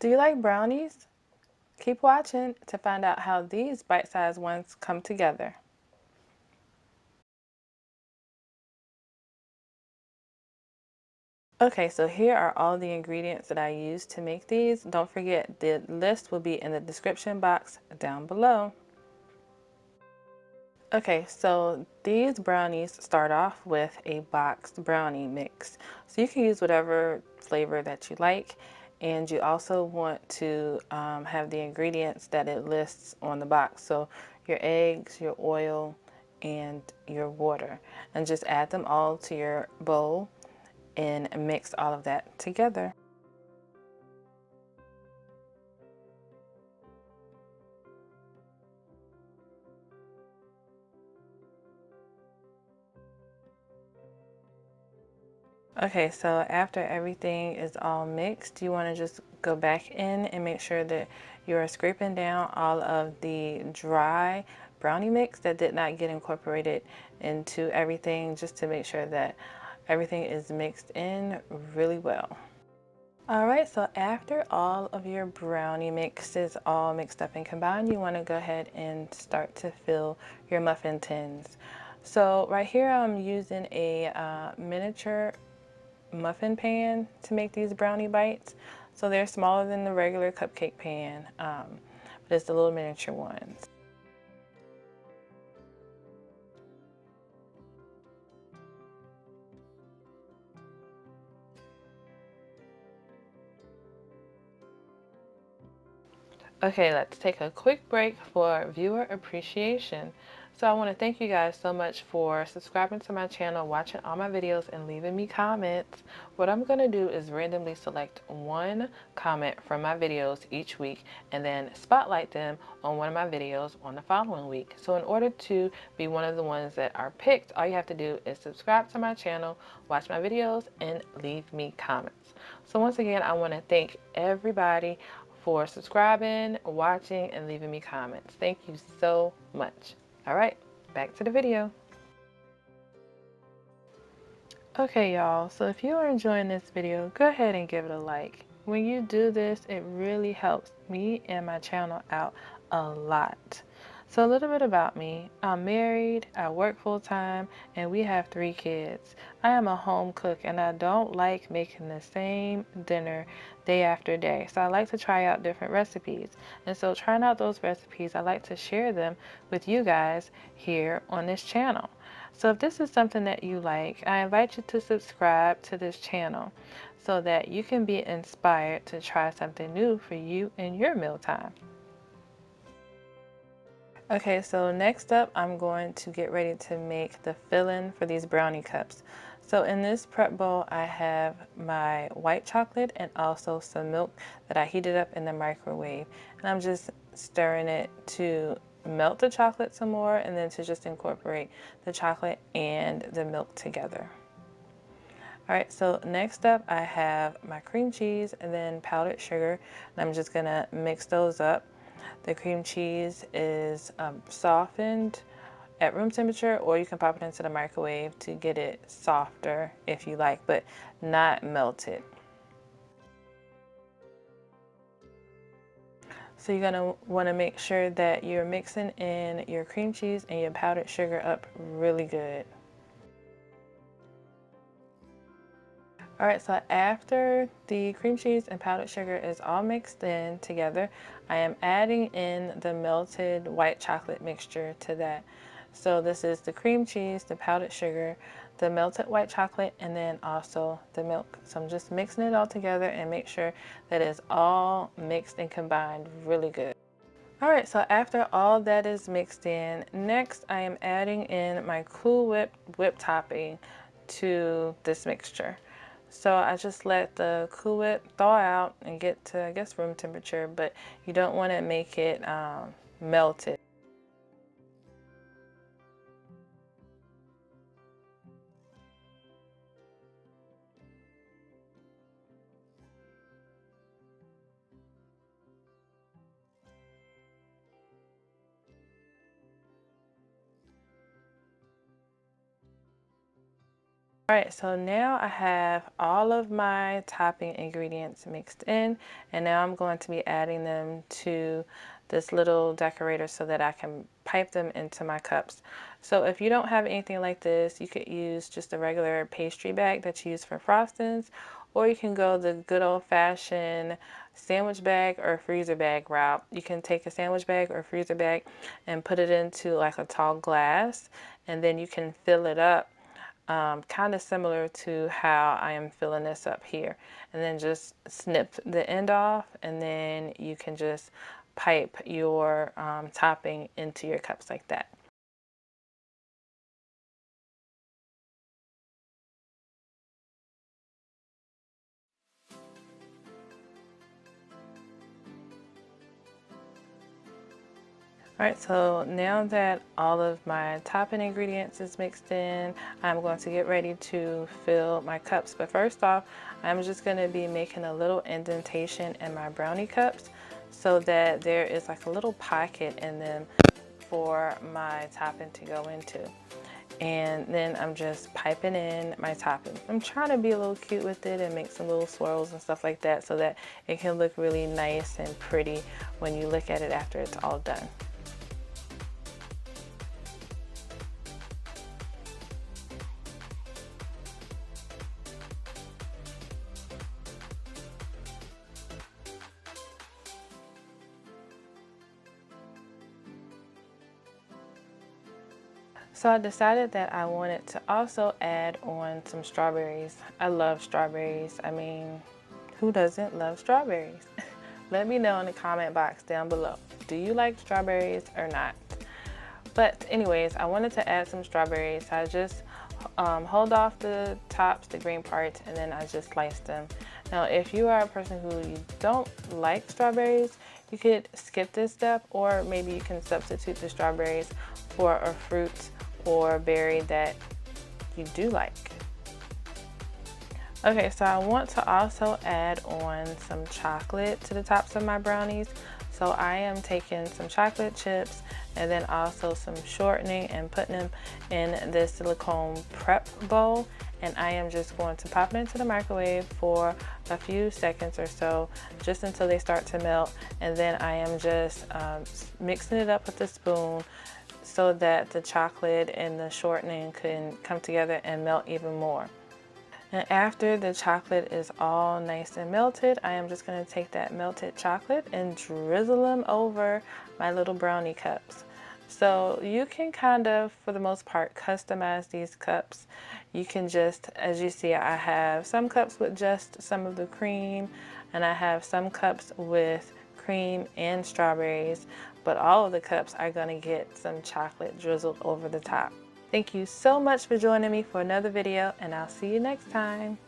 Do you like brownies? Keep watching to find out how these bite-sized ones come together. Okay, so here are all the ingredients that I used to make these. Don't forget, the list will be in the description box down below. Okay, so these brownies start off with a boxed brownie mix. So you can use whatever flavor that you like. And you also want to have the ingredients that it lists on the box. So your eggs, your oil, and your water. And just add them all to your bowl and mix all of that together. Okay, so after everything is all mixed, you want to just go back in and make sure that you are scraping down all of the dry brownie mix that did not get incorporated into everything, just to make sure that everything is mixed in really well. All right, so after all of your brownie mix is all mixed up and combined, you want to go ahead and start to fill your muffin tins. So right here I'm using a miniature muffin pan to make these brownie bites. So they're smaller than the regular cupcake pan, but it's the little miniature ones. Okay, let's take a quick break for viewer appreciation. So I want to thank you guys so much for subscribing to my channel, watching all my videos, and leaving me comments. What I'm going to do is randomly select one comment from my videos each week and then spotlight them on one of my videos on the following week. So in order to be one of the ones that are picked, all you have to do is subscribe to my channel, watch my videos, and leave me comments. So once again, I want to thank everybody for subscribing, watching, and leaving me comments. Thank you so much. All right, back to the video. Okay, y'all, so if you are enjoying this video, go ahead and give it a like. When you do this, it really helps me and my channel out a lot. So a little bit about me. I'm married, I work full-time, and we have 3 kids. I am a home cook and I don't like making the same dinner day after day. So I like to try out different recipes. And so trying out those recipes, I like to share them with you guys here on this channel. So if this is something that you like, I invite you to subscribe to this channel so that you can be inspired to try something new for you in your mealtime. Okay, so next up, I'm going to get ready to make the filling for these brownie cups. So in this prep bowl, I have my white chocolate and also some milk that I heated up in the microwave. And I'm just stirring it to melt the chocolate some more and then to just incorporate the chocolate and the milk together. All right, so next up I have my cream cheese and then powdered sugar, and I'm just gonna mix those up. The cream cheese is softened at room temperature, or you can pop it into the microwave to get it softer if you like, but not melted. So you're gonna wanna make sure that you're mixing in your cream cheese and your powdered sugar up really good. All right, so after the cream cheese and powdered sugar is all mixed in together, I am adding in the melted white chocolate mixture to that. So this is the cream cheese, the powdered sugar, the melted white chocolate, and then also the milk. So I'm just mixing it all together and make sure that it's all mixed and combined really good. All right, so after all that is mixed in, next I am adding in my Cool whip topping to this mixture. So I just let the Cool Whip thaw out and get to, I guess, room temperature, but you don't want to make it melted. All right, so now I have all of my topping ingredients mixed in, and now I'm going to be adding them to this little decorator so that I can pipe them into my cups. So if you don't have anything like this, you could use just a regular pastry bag that you use for frostings, or you can go the good old-fashioned sandwich bag or freezer bag route. You can take a sandwich bag or freezer bag and put it into like a tall glass, and then you can fill it up kind of similar to how I am filling this up here, and then just snip the end off, and then you can just pipe your topping into your cups like that. All right, so now that all of my topping ingredients is mixed in, I'm going to get ready to fill my cups. But first off, I'm just going to be making a little indentation in my brownie cups so that there is like a little pocket in them for my topping to go into. And then I'm just piping in my topping. I'm trying to be a little cute with it and make some little swirls and stuff like that so that it can look really nice and pretty when you look at it after it's all done. So I decided that I wanted to also add on some strawberries. I love strawberries. I mean, who doesn't love strawberries? Let me know in the comment box down below. Do you like strawberries or not? But anyways, I wanted to add some strawberries. I just hold off the tops, the green parts, and then I just slice them. Now, if you are a person who you don't like strawberries, you could skip this step, or maybe you can substitute the strawberries for a fruit or berry that you do like. Okay, so I want to also add on some chocolate to the tops of my brownies. So I am taking some chocolate chips and then also some shortening and putting them in this silicone prep bowl. And I am just going to pop it into the microwave for a few seconds or so, just until they start to melt. And then I am just mixing it up with a spoon so that the chocolate and the shortening can come together and melt even more. And after the chocolate is all nice and melted, I am just going to take that melted chocolate and drizzle them over my little brownie cups. So you can kind of, for the most part, customize these cups. You can just, as you see, I have some cups with just some of the cream, and I have some cups with cream and strawberries, but all of the cups are going to get some chocolate drizzled over the top. Thank you so much for joining me for another video, and I'll see you next time.